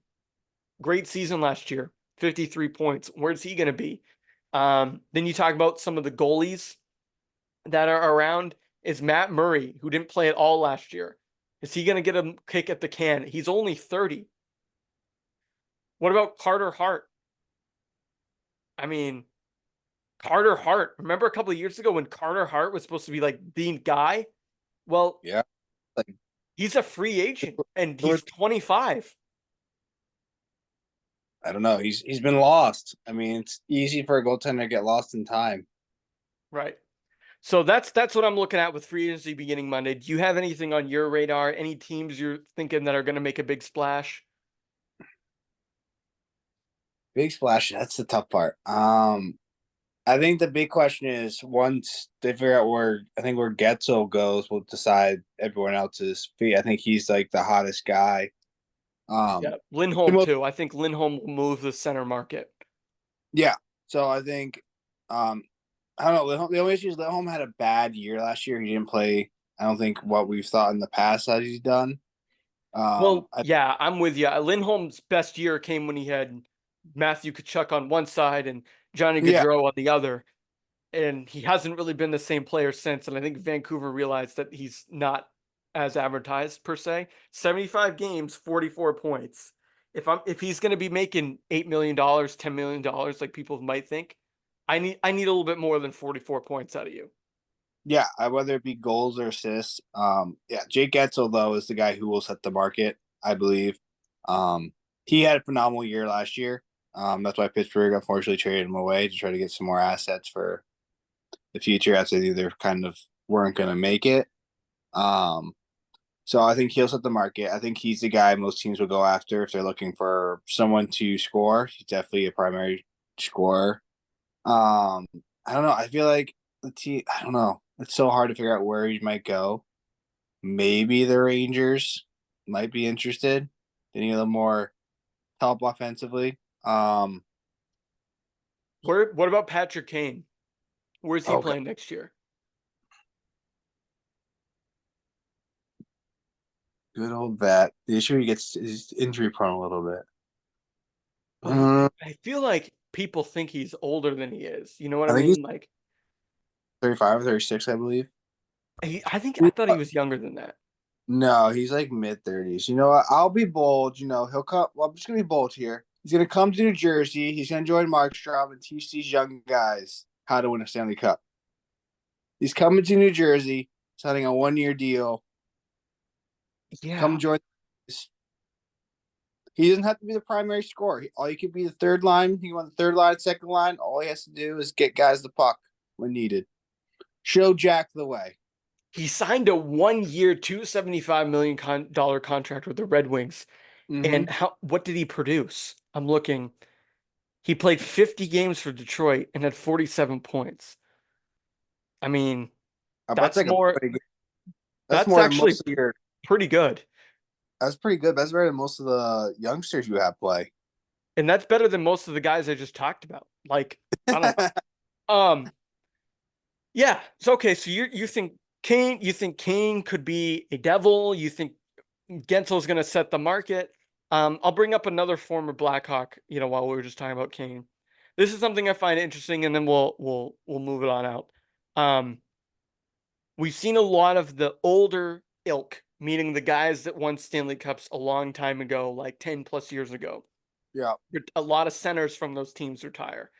great season last year, 53 points. Where's he gonna be? Then you talk about some of the goalies that are around. Is Matt Murray, who didn't play at all last year. Is he gonna get a kick at the can? He's only 30. What about Carter Hart? I mean, Carter Hart. Remember a couple of years ago when Carter Hart was supposed to be like the guy? Well, Yeah. Like, he's a free agent and he's 25. I don't know. He's been lost. I mean, it's easy for a goaltender to get lost in time. Right. So that's what I'm looking at with free agency beginning Monday. Do you have anything on your radar? Any teams you're thinking that are going to make a big splash? Big splash. That's the tough part. I think the big question is once they figure out where Getzel goes, will decide everyone else's feet. I think he's like the hottest guy. Yeah, Lindholm too. I think Lindholm will move the center market. Yeah. So I think I don't know. The only issue is Lindholm had a bad year last year. He didn't play. I don't think what we've thought in the past that he's done. Well, yeah, I'm with you. Lindholm's best year came when he had Matthew Tkachuk on one side and Johnny Yeah. Gaudreau on the other. And he hasn't really been the same player since. And I think Vancouver realized that he's not as advertised per se. 75 games, 44 points. If he's going to be making $8 million, $10 million, like people might think, I need a little bit more than 44 points out of you. Yeah, whether it be goals or assists. Yeah, Jake Getzel though is the guy who will set the market, I believe. He had a phenomenal year last year. That's why Pittsburgh unfortunately traded him away to try to get some more assets for the future as they either kind of weren't going to make it. So I think he'll set the market. I think he's the guy most teams will go after if they're looking for someone to score. He's definitely a primary scorer. I don't know. I feel like the team. I don't know. It's so hard to figure out where he might go. Maybe the Rangers might be interested. They need a little more help offensively. What about Patrick Kane? Where's he Okay. playing next year? Good old Vat. The issue he gets is injury prone a little bit. But I feel like people think he's older than he is. You know what I I think he's mean? Like 35 or 36, I believe. I thought he was younger than that. No, he's like mid 30s. You know what? I'll be bold. You know, he'll come. Well, I'm just going to be bold here. He's going to come to New Jersey. He's going to join Markstrom and teach these young guys how to win a Stanley Cup. He's coming to New Jersey, signing a 1-year deal. Yeah. Come join. He doesn't have to be the primary scorer. All he could be the third line. He won the third line, second line. All he has to do is get guys the puck when needed. Show Jack the way. He signed a 1 year, $275 million contract with the Red Wings. Mm-hmm. And what did he produce? I'm looking. He played 50 games for Detroit and had 47 points. I mean, That's that's like a more, pretty good. That's that's more than actually most of your. pretty good. That's pretty good. That's better than most of the youngsters you have play. And that's better than most of the guys I just talked about. Like, I don't know. Yeah, it's okay. So you think Kane could be a devil? You think Gensel's going to set the market? I'll bring up another former Blackhawk. While we were just talking about Kane, this is something I find interesting, and then we'll move it on out. Um, we've seen a lot of the older ilk, meaning the guys that won Stanley Cups a long time ago, like 10+ years ago. Yeah. A lot of centers from those teams retire.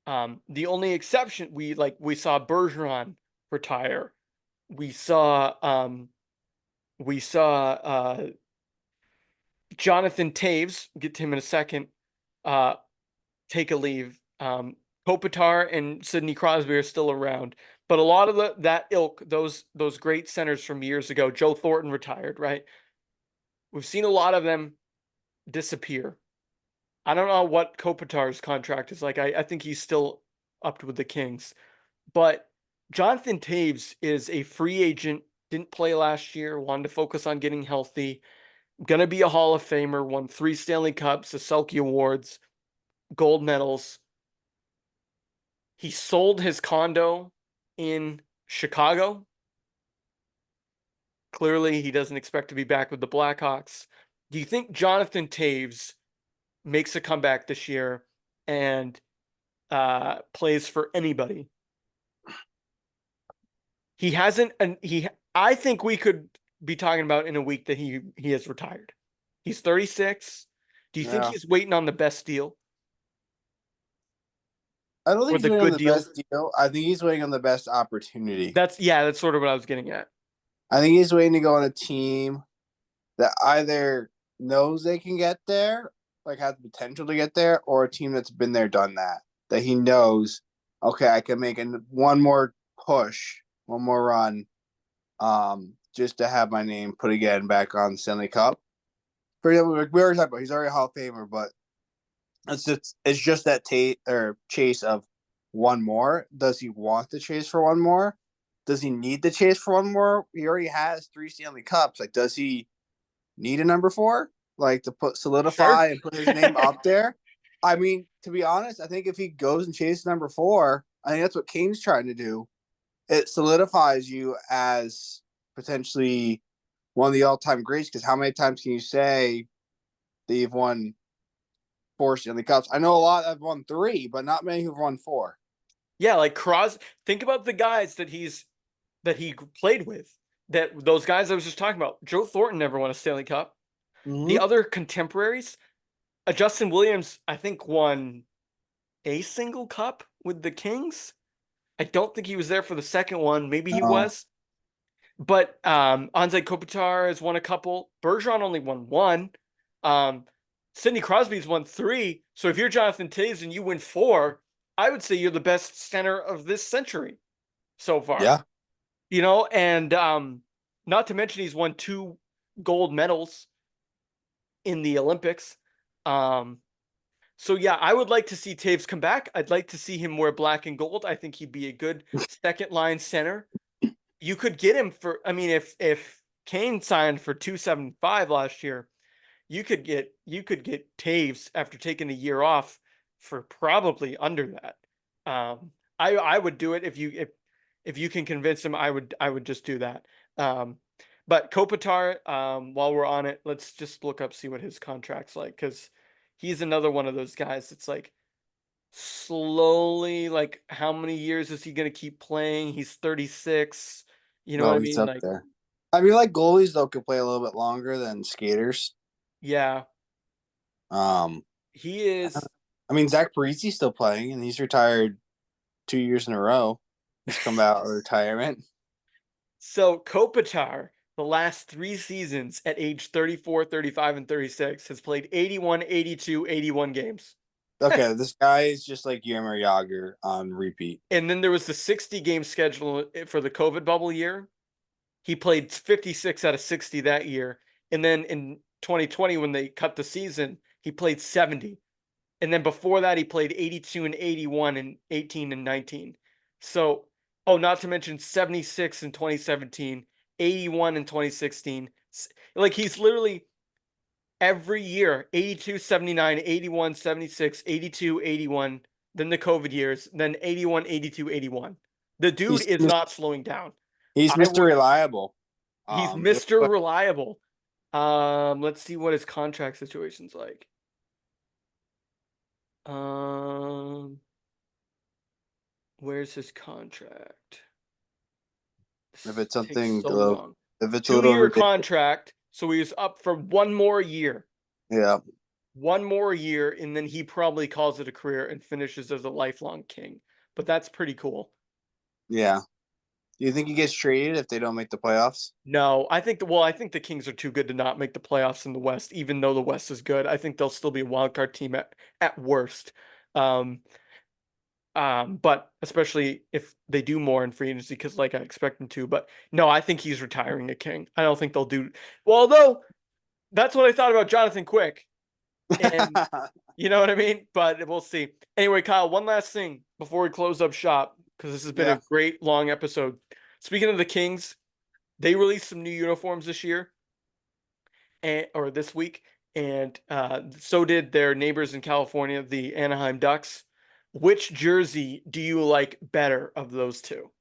The only exception we saw Bergeron retire. We saw Jonathan Taves, get to him in a second, uh, take a leave. Kopitar and Sidney Crosby are still around, but a lot of that ilk, those great centers from years ago, Joe Thornton retired, right? We've seen a lot of them disappear. I don't know what Kopitar's contract is like. I think he's still up with the Kings. But Jonathan Taves is a free agent, didn't play last year, wanted to focus on getting healthy, gonna be a Hall of Famer, won 3 Stanley Cups, the Selke Awards, gold medals. He sold his condo in Chicago. Clearly, he doesn't expect to be back with the Blackhawks. Do you think Jonathan Taves makes a comeback this year and plays for anybody? He hasn't, and I think we could be talking about in a week that he has retired. He's 36. Do you think Yeah. he's waiting on the best deal I don't or think he's the waiting on good the deal? best deal. I think he's waiting on the best opportunity. That's sort of what I was getting at. I think he's waiting to go on a team that either knows they can get there, like has the potential to get there, or a team that's been there, done that. That he knows, okay, I can make one more push, one more run, just to have my name put again back on the Stanley Cup. For example, like we already talked about, he's already a Hall of Famer, but it's just that chase of one more. Does he want the chase for one more? Does he need the chase for one more? He already has 3 Stanley Cups. Like, does he need a number 4? Like to Sure. solidify and put his name up there? I mean, to be honest, I think if he goes and chases number 4, I think that's what Kane's trying to do. It solidifies you as potentially one of the all-time greats. Because how many times can you say that you've won 4 Stanley Cups? I know a lot have won 3, but not many who've won 4. Yeah, like think about the guys that he played with. That those guys I was just talking about. Joe Thornton never won a Stanley Cup. The Mm-hmm. other contemporaries, Justin Williams, I think won a single cup with the Kings. I don't think he was there for the second one. Maybe he No. was. But Anze Kopitar has won a couple. Bergeron only won one. Um, Sidney Crosby's won 3. So if you're Jonathan Toews and you win 4, I would say you're the best center of this century so far. Yeah. And not to mention he's won 2 gold medals in the Olympics. Um, so yeah, I would like to see Taves come back. I'd like to see him wear black and gold. I think he'd be a good second line center. You could get him for, I mean, if Kane signed for 275 last year, you could get Taves after taking a year off for probably under that. I would do it if you can convince him. I would just do that. Um, but Kopitar, while we're on it, let's just look up see what his contract's like because he's another one of those guys. It's like slowly, like how many years is he gonna keep playing? He's 36. You know what No, I he's mean? up Like, there. I mean, like goalies though could play a little bit longer than skaters. yeah, Um, he is. I mean, Zach Parisi's still playing, and he's retired 2 years in a row. He's come out of retirement. So Kopitar, the last 3 seasons at age 34, 35, and 36, has played 81, 82, 81 games. Okay, this guy is just like Yammer Yager on repeat. And then there was the 60 game schedule for the COVID bubble year. he played 56 out of 60 that year. And then in 2020, when they cut the season, he played 70. And then before that, he played 82 and 81 and 18 and 19. So, oh, not to mention 76 in 2017, 81 in 2016. Like he's literally every year 82, 79, 81, 76, 82, 81, then the COVID years, then 81, 82, 81. The dude He's is not slowing down. he's I Mr. would Reliable. He's It Mr. was, Reliable. Let's see what his contract situation's like. Um, where's his contract? if This it's takes something, so long. if it's a little 2-year ridiculous, contract, so he's up for one more year. yeah, One more year, and then he probably calls it a career and finishes as a lifelong king. But that's pretty cool. yeah. Do you think he gets traded if they don't make the playoffs? No, I think the Kings are too good to not make the playoffs in the West, even though the West is good. I think they'll still be a wild card team at worst. Um, but especially if they do more in free agency, because like I expect them to. But no, I think he's retiring a King. I don't think they'll do well, although that's what I thought about Jonathan Quick. And you know what I mean? But we'll see. Anyway, Kyle, one last thing before we close up shop, because this has been a Yeah. great long episode. Speaking of the Kings, they released some new uniforms this year or this week, and so did their neighbors in California, the Anaheim Ducks. Which jersey do you like better of those two?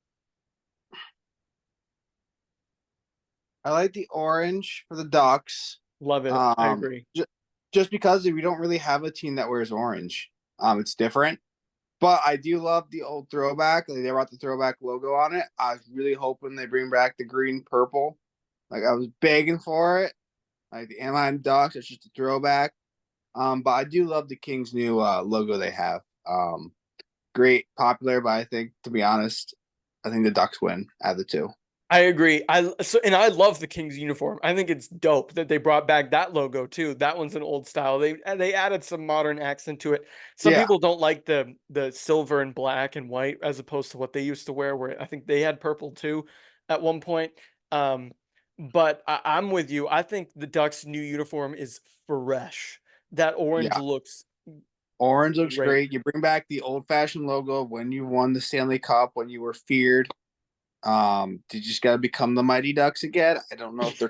I like the orange for the Ducks. Love it. I Um, agree. ju- just because we don't really have a team that wears orange. It's different. But I do love the old throwback. Like they brought the throwback logo on it. I was really hoping they bring back the green purple. Like I was begging for it. Like the Anaheim Ducks, it's just a throwback. But I do love the Kings' new logo they have. Great, popular, but I think to be honest, I think the Ducks win out of the two. I agree. And I love the Kings uniform. I think it's dope that they brought back that logo too. That one's an old style. They added some modern accent to it. Some Yeah, people don't like the silver and black and white as opposed to what they used to wear, where I think they had purple too at one point. Um, but I'm with you. I think the Ducks' new uniform is fresh. That orange yeah. looks Orange looks great. great. You bring back the old fashioned logo of when you won the Stanley Cup, when you were feared. You just got to become the Mighty Ducks again. I don't know if they're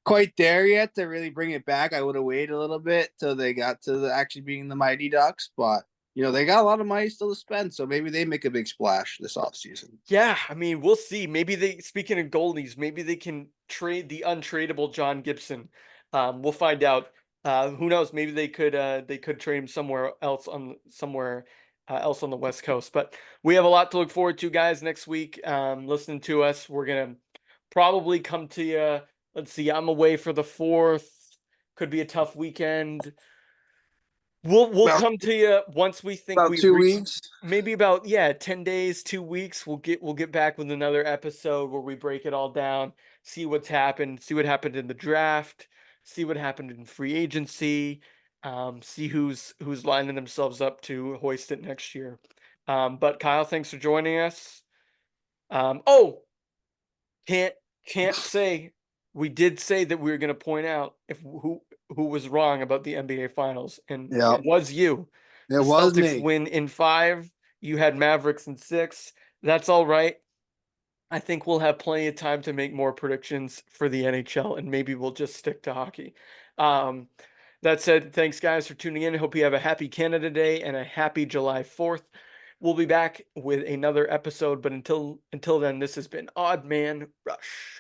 quite there yet to really bring it back. I would have waited a little bit till they got to actually being the Mighty Ducks, but they got a lot of money still to spend, so maybe they make a big splash this offseason. Yeah, I mean, we'll see. Maybe speaking of goalies, maybe they can trade the untradeable John Gibson. We'll find out. Who knows? Maybe they could trade him somewhere else on the West Coast. But we have a lot to look forward to, guys. Next week, listening to us, we're gonna probably come to you. Let's see. I'm away for the 4th. Could be a tough weekend. We'll About come to you once we think about we've 2 weeks. maybe about, yeah, 10 days, 2 weeks. We'll get back with another episode where we break it all down, see what's happened, see what happened in the draft, see what happened in free agency, see who's lining themselves up to hoist it next year. But Kyle, thanks for joining us. Oh, can't can't say we did say that we were going to point out if who was wrong about the NBA Finals, and Yeah, it was you. it The was Celtics me. win in 5. You had Mavericks in 6. That's all right. I think we'll have plenty of time to make more predictions for the NHL, and maybe we'll just stick to hockey. Um, that said, thanks guys for tuning in. I hope you have a happy Canada Day and a happy July 4th. We'll be back with another episode, but until then, this has been Odd Man Rush.